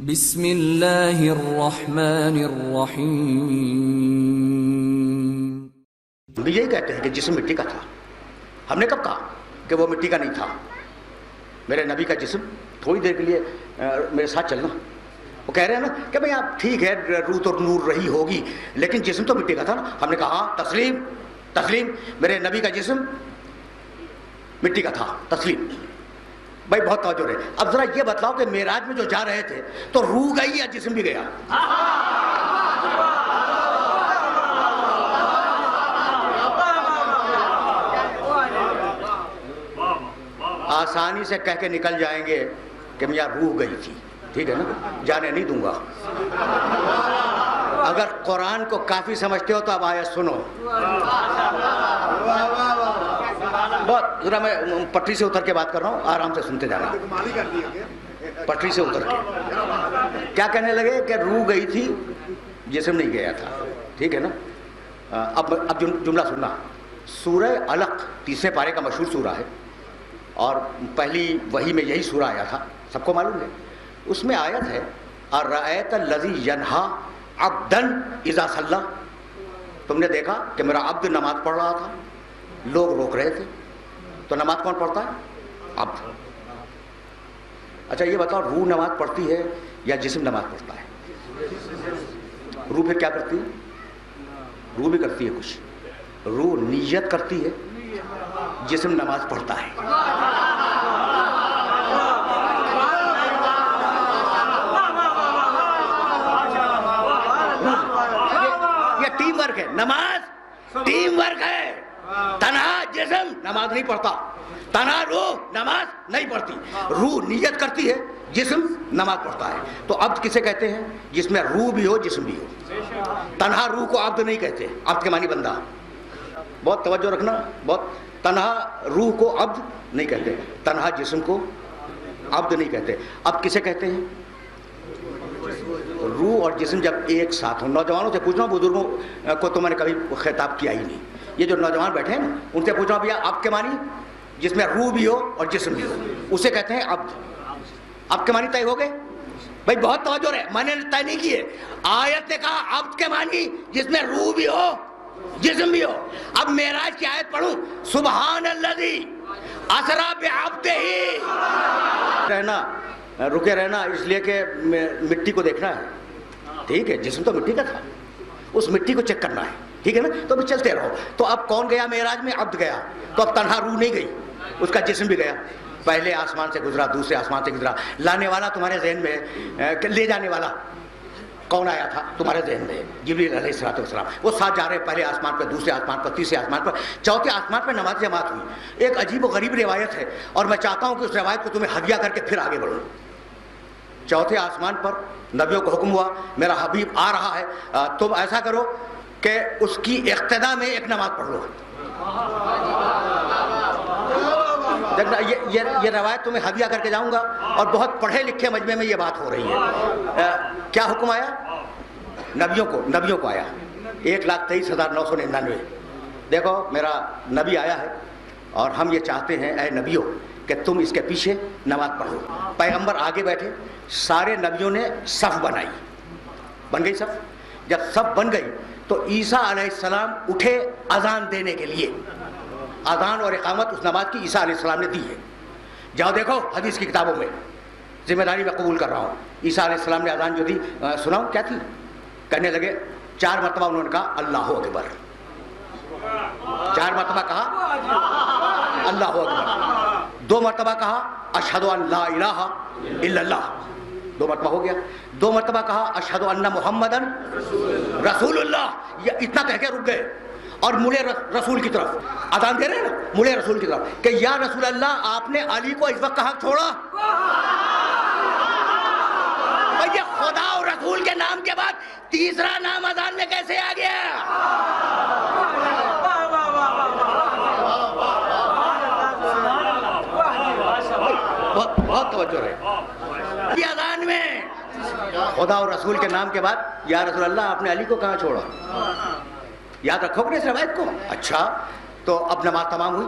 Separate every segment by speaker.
Speaker 1: بسم اللہ الرحمن الرحیم۔
Speaker 2: ہم بھی یہی کہتے ہیں کہ جسم مٹی کا تھا۔ ہم نے کب کہا کہ وہ مٹی کا نہیں تھا؟ میرے نبی کا جسم تھوڑی دیر کے لیے میرے ساتھ چلنا، وہ کہہ رہے ہیں نا کہ بھئی آپ ٹھیک ہے روح تو نور رہی ہوگی لیکن جسم تو مٹی کا تھا نا۔ ہم نے کہا ہاں تسلیم تسلیم، میرے نبی کا جسم مٹی کا تھا، تسلیم۔ بھائی بہت توجہ رہے۔ اب ذرا یہ بتلاؤ کہ معراج میں جو جا رہے تھے تو روح گئی یا جسم بھی گیا؟ آسانی سے کہہ کے نکل جائیں گے کہ میاں روح گئی تھی، ٹھیک ہے نا، جانے نہیں دوں گا۔ اگر قرآن کو کافی سمجھتے ہو تو اب آیت سنو۔ بہت ذرا میں پٹری سے اتر کے بات کر رہا ہوں، آرام سے سنتے جانا۔ پٹری سے اتر کے کیا کہنے لگے کہ روح گئی تھی جسم نہیں گیا تھا، ٹھیک ہے نا۔ اب جملہ سننا۔ سورہ علق 30ویں پارے کا مشہور سورہ ہے اور پہلی وحی میں یہی سورہ آیا تھا، سب کو معلوم ہے۔ اس میں آیت ہے اَرَأَيْتَ الَّذِي يَنْهَا عَبْدًا إِذَا صَلَّى، تم نے دیکھا کہ میرا عبد نماز پڑھ رہا تھا، لوگ روک رہے تھے، تو نماز کون پڑھتا ہے؟ عبد۔ اچھا یہ بتاؤ روح نماز پڑھتی ہے یا جسم نماز پڑھتا ہے؟ روح پھر کیا کرتی ہے؟ روح بھی کرتی ہے کچھ، روح نیت کرتی ہے، جسم نماز پڑھتا ہے۔ یہ ٹیم ورک ہے، نماز ٹیم ورک ہے۔ تنہا جسم نماز نہیں پڑھتا، تنہا روح نماز نہیں پڑھتی۔ روح نیت کرتی ہے، جسم نماز پڑھتا ہے۔ تو عبد کسے کہتے ہیں؟ جس میں روح بھی ہو جسم بھی ہو۔ تنہا روح کو عبد نہیں کہتے، عبد کے معنی بندہ۔ بہت توجہ رکھنا، بہت۔ تنہا روح کو عبد نہیں کہتے، تنہا جسم کو عبد نہیں کہتے۔ اب کسے کہتے ہیں؟ روح اور جسم جب ایک ساتھ ہوں۔ نوجوانوں سے پوچھ رہا ہوں، بزرگوں کو تو میں نے کبھی خطاب کیا ہی نہیں۔ یہ جو نوجوان بیٹھے ہیں نا ان سے پوچھ رہا ہوں بھیا عبد کے معنی، جس میں روح بھی ہو اور جسم بھی ہو، اسے کہتے ہیں عبد۔ عبد کے معنی طے ہو گئے؟ بھائی بہت توجہ رہے، میں نے طے نہیں کیے۔ آیت نے کہا عبد کے معنی جس میں روح بھی ہو جسم بھی ہو۔ اب معراج کی آیت پڑھوں، سبحان الذی اسری بعبدہ۔ رہنا رکے رہنا اس لیے کہ مٹی کو دیکھنا ہے، ٹھیک ہے، جسم تو مٹی کا تھا، اس مٹی کو چیک کرنا ہے، ٹھیک ہے نا۔ تو اب چلتے رہو۔ تو اب کون گیا معراج میں؟ عبد گیا۔ تو اب تنہا روح نہیں گئی، اس کا جسم بھی گیا۔ پہلے آسمان سے گزرا، دوسرے آسمان سے گزرا۔ لانے والا تمہارے ذہن میں ہے کہ لے جانے والا کون آیا تھا تمہارے ذہن میں؟ جبریل علیہ السلام۔ وہ ساتھ جا رہے، پہلے آسمان پہ، دوسرے آسمان پر، تیسرے آسمان پر، چوتھے آسمان پہ نماز جماعت ہوئی۔ ایک عجیب و غریب روایت ہے اور میں چاہتا ہوں کہ اس روایت کو تمہیں ہدیہ کر کے پھر آگے بڑھوں۔ چوتھے آسمان پر نبیوں کو حکم ہوا میرا حبیب آ رہا ہے، تم ایسا کرو کہ اس کی اقتدا میں ایک نماز پڑھ لو۔ یہ روایت تمہیں ہدیہ کر کے جاؤں گا اور بہت پڑھے لکھے مجمع میں یہ بات ہو رہی ہے۔ کیا حکم آیا؟ نبیوں کو آیا 1,23,999۔ دیکھو میرا نبی آیا ہے اور ہم یہ چاہتے ہیں اے نبیوں کہ تم اس کے پیچھے نماز پڑھو۔ پیغمبر آگے بیٹھے، سارے نبیوں نے صف بنائی، بن گئی صف۔ جب صف بن گئی تو عیسیٰ علیہ السلام اٹھے اذان دینے کے لیے۔ اذان اور اقامت اس نماز کی عیسیٰ علیہ السلام نے دی ہے۔ جاؤ دیکھو حدیث کی کتابوں میں، ذمہ داری میں قبول کر رہا ہوں۔ عیسیٰ علیہ السلام نے اذان جو دی، سناؤ کیا تھی؟ کہنے لگے 4 مرتبہ انہوں نے کہا اللہ اکبر، 4 مرتبہ کہا اللہ اکبر، 2 مرتبہ کہا اشہد ان لا الہ الا اللہ، 2 مرتبہ ہو گیا۔ 2 مرتبہ کہا اشہد ان محمدن رسول اللہ، یہ اتنا کہہ کے رک گئے اور مڑے رسول کی طرف، اذان دے رہے ہیں نا، مڑے رسول کی طرف کہ یا رسول اللہ آپ نے علی کو اس وقت کہاں چھوڑا؟ یہ خدا اور رسول کے نام کے بعد تیسرا نام اذان میں کیسے آ گیا؟ بہت توجہ رہے۔ یہ اذان میں خدا اور رسول کے نام کے بعد یا رسول اللہ آپ نے علی کو کہاں چھوڑا؟ یاد رکھو گے اس روایت کو؟ اچھا تو اب نماز تمام ہوئی۔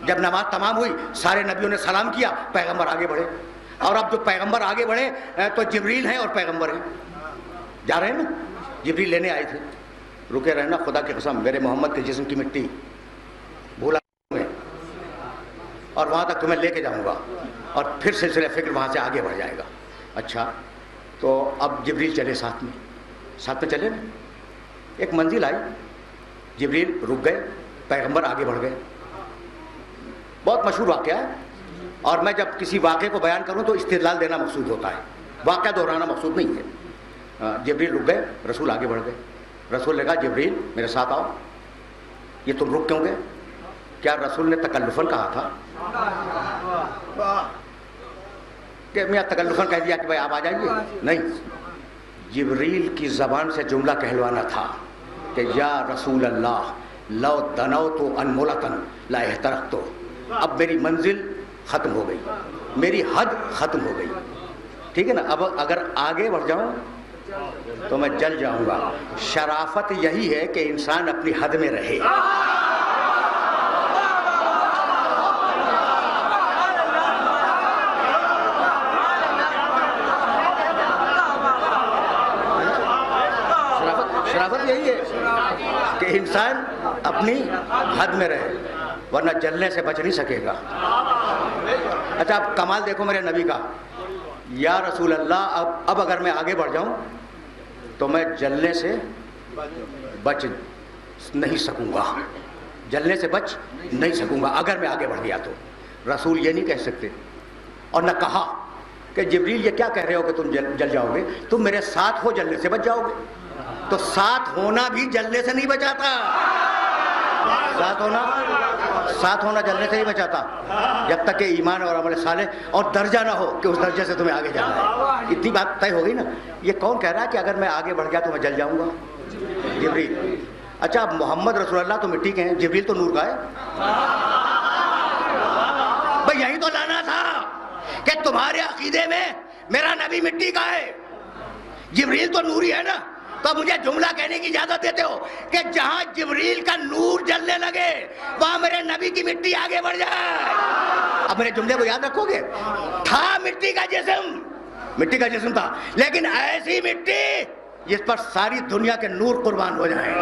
Speaker 2: جب نماز تمام ہوئی سارے نبیوں نے سلام کیا، پیغمبر آگے بڑھے۔ اور اب جو پیغمبر آگے بڑھے تو جبریل ہیں اور پیغمبر ہیں. جا رہے ہیں نا, جبریل لینے آئے تھے. رکے رہنا, خدا کی قسم میرے محمد کے جسم کی مٹی بھولا میں, اور وہاں تک تمہیں لے کے جاؤں گا, اور پھر سلسلہ فکر وہاں سے آگے بڑھ جائے گا. اچھا, تو اب جبریل چلے ساتھ میں چلے نا. ایک منزل آئی, جبریل رک گئے, پیغمبر آگے بڑھ گئے. بہت مشہور واقعہ ہے, اور میں جب کسی واقعے کو بیان کروں تو استدلال دینا مقصود ہوتا ہے, واقعہ دہرانا مقصود نہیں ہے. جبریل رک گئے, رسول آگے بڑھ گئے. رسول نے کہا جبریل میرے ساتھ آؤ. یہ تم رک کیوں گئے؟ کیا رسول نے تکلفاً کہا تھا کہ میں تکلفاً کہہ دیا کہ بھائی آپ آ جائیے؟ نہیں, جبریل کی زبان سے جملہ کہلوانا تھا کہ یا رسول اللہ لو دنوت انملتن لا احترقت. اب میری منزل ختم ہو گئی, میری حد ختم ہو گئی, ٹھیک ہے نا. اب اگر آگے بڑھ جاؤں تو میں جل جاؤں گا. شرافت یہی ہے کہ انسان اپنی حد میں رہے. شرافت یہی ہے کہ انسان اپنی حد میں رہے, ورنہ جلنے سے بچ نہیں سکے گا. اچھا, اب کمال دیکھو میرے نبی کا. یا رسول اللہ اب اگر میں آگے بڑھ جاؤں تو میں جلنے سے بچ نہیں سکوں گا, جلنے سے بچ نہیں سکوں گا اگر میں آگے بڑھ گیا تو. رسول یہ نہیں کہہ سکتے, اور نہ کہا کہ جبریل یہ کیا کہہ رہے ہو کہ تم جل جاؤ گے, تم میرے ساتھ ہو جلنے سے بچ جاؤ گے. تو ساتھ ہونا بھی جلنے سے نہیں بچاتا, ساتھ ہونا جلنے سے نہیں بچاتا, جب تک کہ ایمان اور عمل صالح اور درجہ نہ ہو کہ اس درجے سے تمہیں آگے جانا ہے. اتنی بات طے ہو گئی نا. یہ کون کہہ رہا ہے کہ اگر میں آگے بڑھ گیا تو میں جل جاؤں گا؟ جبریل. اچھا, اب محمد رسول اللہ تو مٹی کے ہیں, جبریل تو نور کا ہے. بھئی یہی تو لانا تھا کہ تمہارے عقیدے میں میرا نبی مٹی کا ہے, جبریل تو نوری ہے نا. تو مجھے جملہ کہنے کی اجازت دیتے ہو کہ جہاں جبریل کا نور جلنے لگے وہاں میرے نبی کی مٹی آگے بڑھ جائے. اب میرے جملے کو یاد رکھو گے. تھا مٹی کا جسم تھا, لیکن ایسی مٹی جس پر ساری دنیا کے نور قربان ہو جائیں.